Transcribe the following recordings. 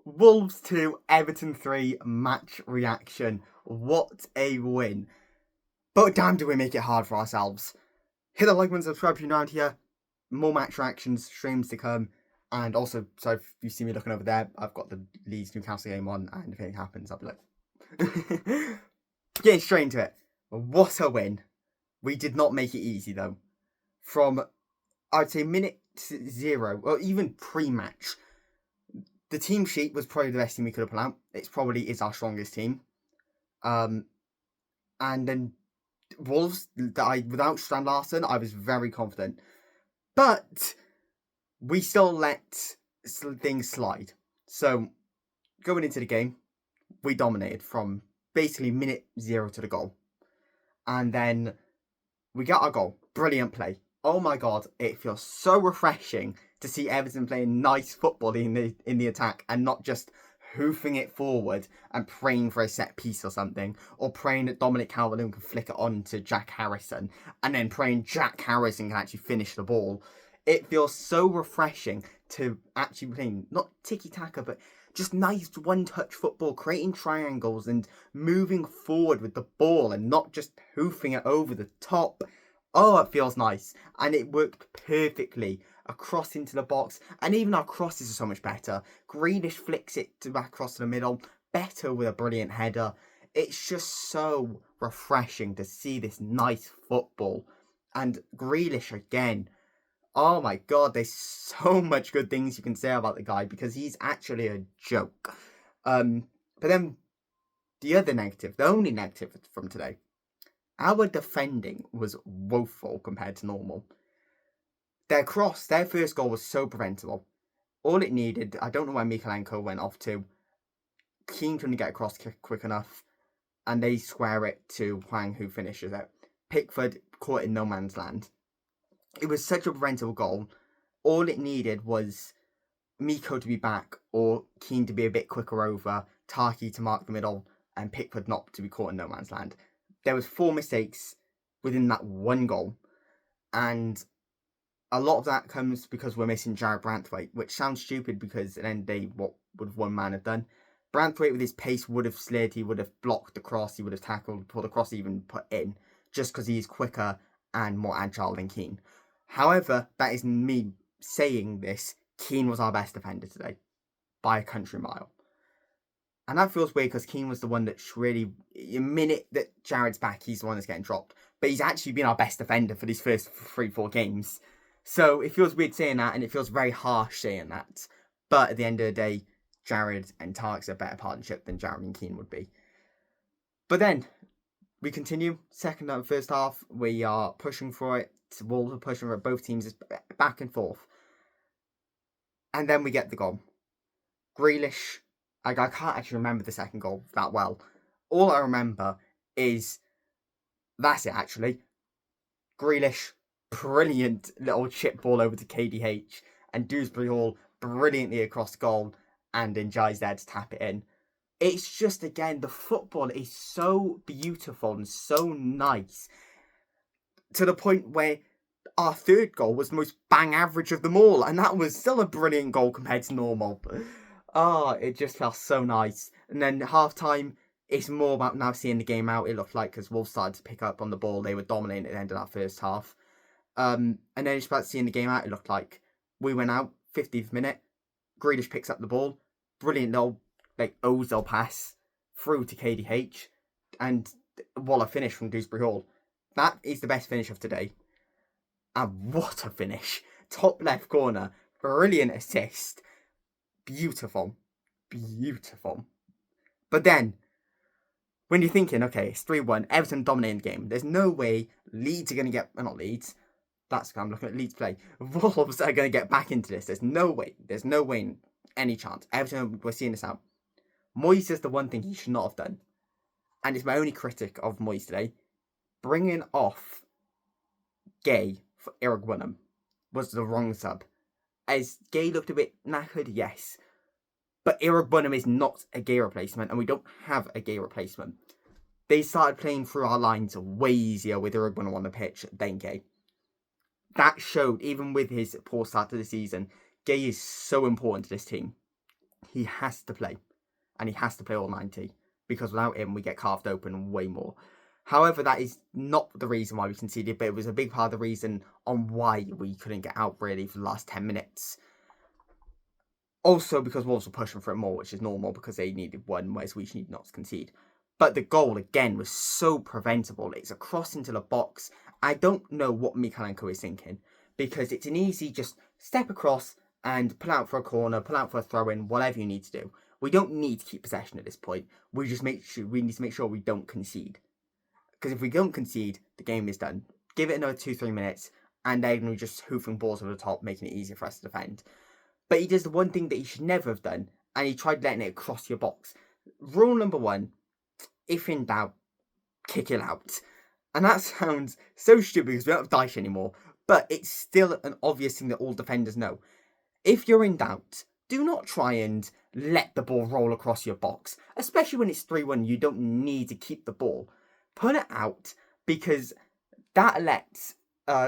Wolves 2, Everton 3 match reaction. What a win. But damn, do we make it hard for ourselves. Hit the like button, subscribe if you're new around here. More match reactions, streams to come. And also, so if you see me looking over there, I've got the Leeds Newcastle game on. And if anything happens, I'll be like... Getting straight into it. What a win. We did not make it easy, though. From, I'd say, minute 0, or even pre-match, the team sheet was probably the best team we could have put out. It probably is our strongest team. And then Wolves, without Strand Larsen, I was very confident. But we still let things slide. So, going into the game, we dominated from basically minute 0 to the goal. And then we got our goal. Brilliant play. Oh my god, it feels so refreshing to see Everton playing nice football in the attack and not just hoofing it forward and praying for a set piece or something, or praying that Dominic Calvert-Lewin can flick it on to Jack Harrison, and then praying Jack Harrison can actually finish the ball. It feels so refreshing to actually play not tiki-taka, but just nice one-touch football, creating triangles and moving forward with the ball and not just hoofing it over the top. Oh, it feels nice. And it worked perfectly across into the box. And even our crosses are so much better. Greenish flicks it back across the middle. Better with a brilliant header. It's just so refreshing to see this nice football. And Grealish again. Oh my god, there's so much good things you can say about the guy because he's actually a joke. But then the other negative, the only negative from today, our defending was woeful compared to normal. Their first goal was so preventable. All it needed, I don't know where Mikalenko went off to. Keane couldn't get across quick enough, and they square it to Hwang, who finishes it. Pickford caught in no man's land. It was such a preventable goal. All it needed was Miko to be back, or Keane to be a bit quicker over, Taki to mark the middle, and Pickford not to be caught in no man's land. There was 4 mistakes within that one goal, and a lot of that comes because we're missing Jared Branthwaite, which sounds stupid because at the end of the day, what would one man have done? Branthwaite with his pace would have slid, he would have blocked the cross, he would have tackled, pulled the cross even put in, just because he's quicker and more agile than Keane. However, that is me saying this, Keane was our best defender today, by a country mile. And that feels weird because Keane was the one that's really, the minute that Jared's back, he's the one that's getting dropped. But he's actually been our best defender for these first 3-4 games. So it feels weird saying that, and it feels very harsh saying that. But at the end of the day, Jared and Tark's a better partnership than Jared and Keane would be. But then, we continue. Second and first half, we are pushing for it. Wolves are pushing for it. Both teams is back and forth. And then we get the goal. Grealish, I can't actually remember the second goal that well. All I remember is, that's it actually. Grealish, brilliant little chip ball over to KDH, and Dewsbury Hall brilliantly across goal, and Njai's there to tap it in. It's just, again, the football is so beautiful and so nice, to the point where our third goal was the most bang average of them all, and that was still a brilliant goal compared to normal. It just felt so nice. And then half time, it's more about now seeing the game out, it looked like, because Wolves started to pick up on the ball. They were dominating at the end of that first half. And then it's about seeing the game out, it looked like. We went out, 50th minute. Grealish picks up the ball. Brilliant little, Ozil pass through to KDH. And what a finish from Dewsbury Hall. That is the best finish of today. And what a finish. Top left corner. Brilliant assist. Beautiful. Beautiful. But then, when you're thinking, okay, it's 3-1, Everton dominating the game. There's no way Leeds are going to get... Well, not Leeds. I'm looking at Leeds play. Wolves are going to get back into this. There's no way. There's no way, any chance. Everton, we're seeing this out. Moyes is the one thing he should not have done. And it's my only critic of Moyes today. Bringing off Gay for Irugwunum was the wrong sub. As Gay looked a bit knackered, yes. But Irugwunum is not a Gay replacement, and we don't have a Gay replacement. They started playing through our lines way easier with Irugwunum on the pitch than Gay. That showed, even with his poor start to the season, Gay is so important to this team. he has to play. And he has to play all 90. Because without him, we get carved open way more. However, that is not the reason why we conceded, but it was a big part of the reason on why we couldn't get out, really, for the last 10 minutes. Also, because Wolves were pushing for it more, which is normal, because they needed one, whereas we needed not to concede. But the goal, again, was so preventable. It's a cross into the box. I don't know what Mikalenko is thinking, because it's an easy just step across and pull out for a corner, pull out for a throw-in, whatever you need to do. We don't need to keep possession at this point. We need to make sure we don't concede. Because if we don't concede, the game is done. Give it another 2-3 minutes, and then we're just hoofing balls over the top, making it easier for us to defend. But he does the one thing that he should never have done, and he tried letting it across your box. Rule number 1, if in doubt, kick it out. And that sounds so stupid because we don't have Dyche anymore, but it's still an obvious thing that all defenders know. If you're in doubt, do not try and let the ball roll across your box, especially when it's 3-1. You don't need to keep the ball. Put it out, because that lets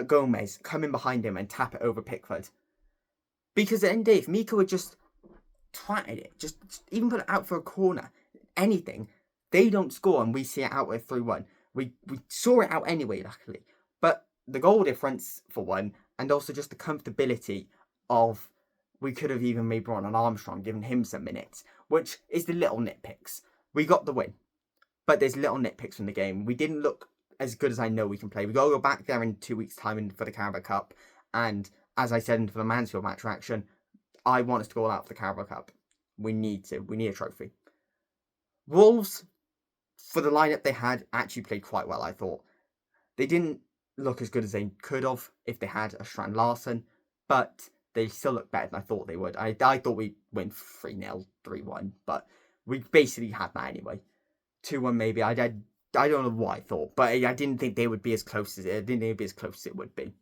Gomez come in behind him and tap it over Pickford. Because at the end of the day, if Miko had just tried it, just even put it out for a corner, anything, they don't score and we see it out with 3-1. We saw it out anyway, luckily. But the goal difference, for one, and also just the comfortability of, we could have even maybe brought on Armstrong, given him some minutes, which is the little nitpicks. We got the win, but there's little nitpicks from the game. We didn't look as good as I know we can play. We got to go back there in 2 weeks' time for the Carabao Cup, and as I said for the Mansfield match reaction, I want us to go all out for the Carabao Cup. We need to. We need a trophy. Wolves, for the lineup they had, actually played quite well, I thought. They didn't look as good as they could have if they had a Strand Larsen, but they still look better than I thought they would. I thought we'd win 3-0, 3-1, but we basically had that anyway. 2-1 maybe. I don't know what I thought, but I didn't think they would be as close as it. I didn't think it would be as close as it would be.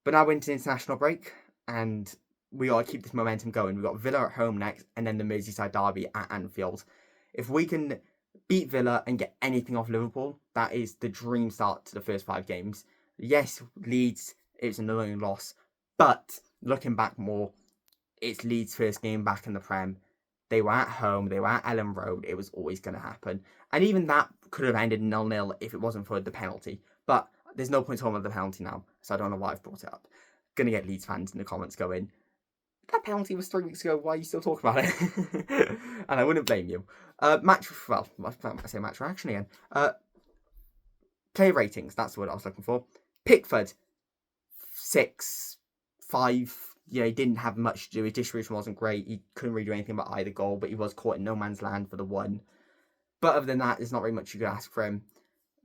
But now we're into the international break, and we got to keep this momentum going. We've got Villa at home next, and then the Merseyside derby at Anfield. If we can beat Villa and get anything off Liverpool, that is the dream start to the first 5 games. Yes, Leeds, it's an annoying loss, but looking back more, it's Leeds' first game back in the Prem. They were at home, they were at Ellen Road, it was always going to happen. And even that could have ended 0-0 if it wasn't for the penalty. But there's no point talking about the penalty now, so I don't know why I've brought it up. Gonna get Leeds fans in the comments going, that penalty was 3 weeks ago, why are you still talking about it? And I wouldn't blame you. I say match reaction again. Player ratings, that's the word I was looking for. Pickford, 6, 5. Yeah, he didn't have much to do. His distribution wasn't great. He couldn't really do anything about either goal, but he was caught in no man's land for the 1. But other than that, there's not very much you could ask for him.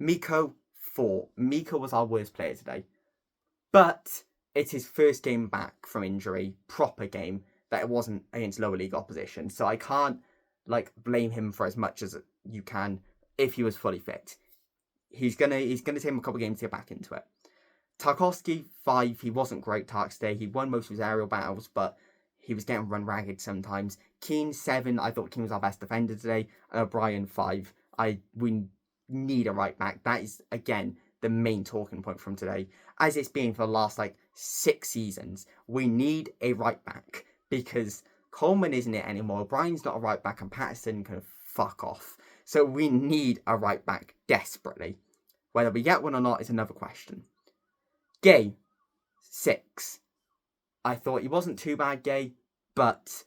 Miko, 4. Miko was our worst player today. But it's his first game back from injury, proper game, that it wasn't against lower league opposition. So I can't blame him for as much as you can if he was fully fit. He's gonna take him a couple of games to get back into it. Tarkowski, 5. He wasn't great, Tarks today. He won most of his aerial battles, but he was getting run ragged sometimes. Keane, 7. I thought Keane was our best defender today. And O'Brien, 5. We need a right back. That is, again, the main talking point from today. As it's been for the last 6 seasons, we need a right back, because Coleman isn't it anymore. O'Brien's not a right back, and Patterson can fuck off. So we need a right back desperately. Whether we get one or not is another question. Gay, 6. I thought he wasn't too bad, Gay, but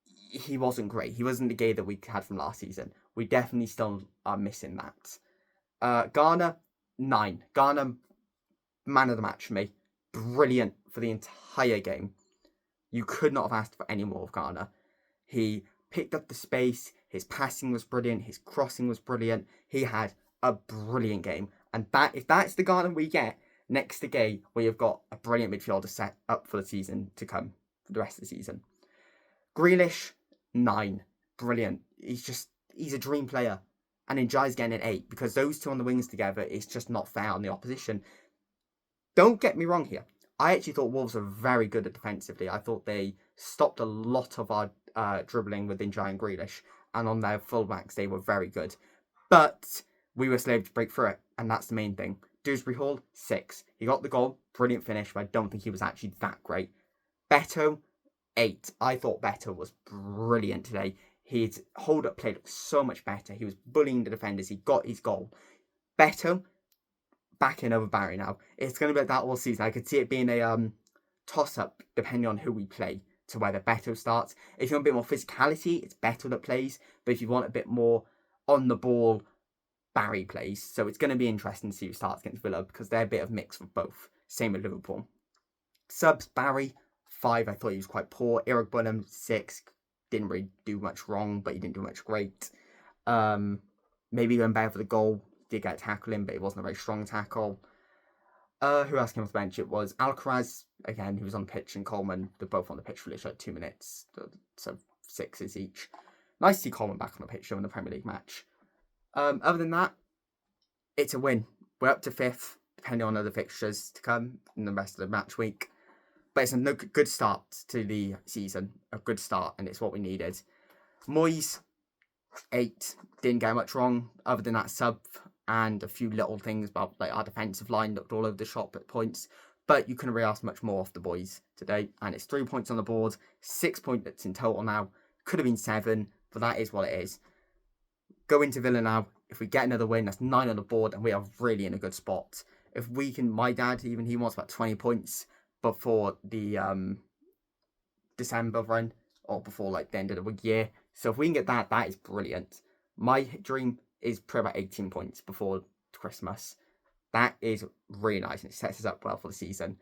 he wasn't great. He wasn't the Gay that we had from last season. We definitely still are missing that. Garner, 9. Garner, man of the match for me. Brilliant for the entire game. You could not have asked for any more of Garner. He picked up the space. His passing was brilliant. His crossing was brilliant. He had a brilliant game. And if that's the Garner we get next to Gay, we have got a brilliant midfielder set up for the season to come, for the rest of the season. Grealish, 9. Brilliant. He's a dream player. And Njai's getting an 8, because those two on the wings together is just not fair on the opposition. Don't get me wrong here. I actually thought Wolves were very good at defensively. I thought they stopped a lot of our dribbling with Njai and Grealish. And on their fullbacks, they were very good. But we were slaves to break through it. And that's the main thing. Dewsbury Hall, 6. He got the goal. Brilliant finish, but I don't think he was actually that great. Beto, 8. I thought Beto was brilliant today. His hold-up play looked so much better. He was bullying the defenders. He got his goal. Beto, back in over Barry now. It's going to be like that all season. I could see it being a toss-up depending on who we play to whether Beto starts. If you want a bit more physicality, it's Beto that plays. But if you want a bit more on the ball, Barry plays. So it's going to be interesting to see who starts against Villa because they're a bit of a mix of both. Same with Liverpool. Subs, Barry, 5. I thought he was quite poor. Eric Bunham, 6. Didn't really do much wrong, but he didn't do much great. Maybe going back for the goal. Did get a tackle in, but it wasn't a very strong tackle. Who else came off the bench? It was Alcaraz, again, who was on the pitch, and Coleman. They're both on the pitch for literally like 2 minutes. So 6s each. Nice to see Coleman back on the pitch in the Premier League match. Other than that, it's a win. We're up to 5th, depending on other fixtures to come in the rest of the match week. But it's a good start to the season. A good start, and it's what we needed. Moyes, 8. Didn't get much wrong, other than that sub and a few little things about like our defensive line looked all over the shop at points. But you couldn't really ask much more off the boys today. And it's 3 points on the board, 6 points in total now. Could have been 7, but that is what it is. Go into Villa now. If we get another win, that's 9 on the board, and we are really in a good spot. If we can, my dad, even he wants about 20 points before the December run, or before like the end of the year. So if we can get that, that is brilliant. My dream is probably about 18 points before Christmas. That is really nice, and it sets us up well for the season.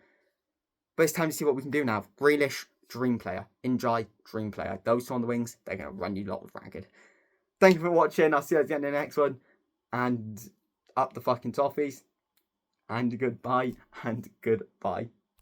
But it's time to see what we can do now. Grealish, dream player. Njai, dream player. Those two on the wings, they're going to run you lot ragged. Thank you for watching. I'll see you at the end of the next one. And up the fucking toffees. And goodbye, and goodbye.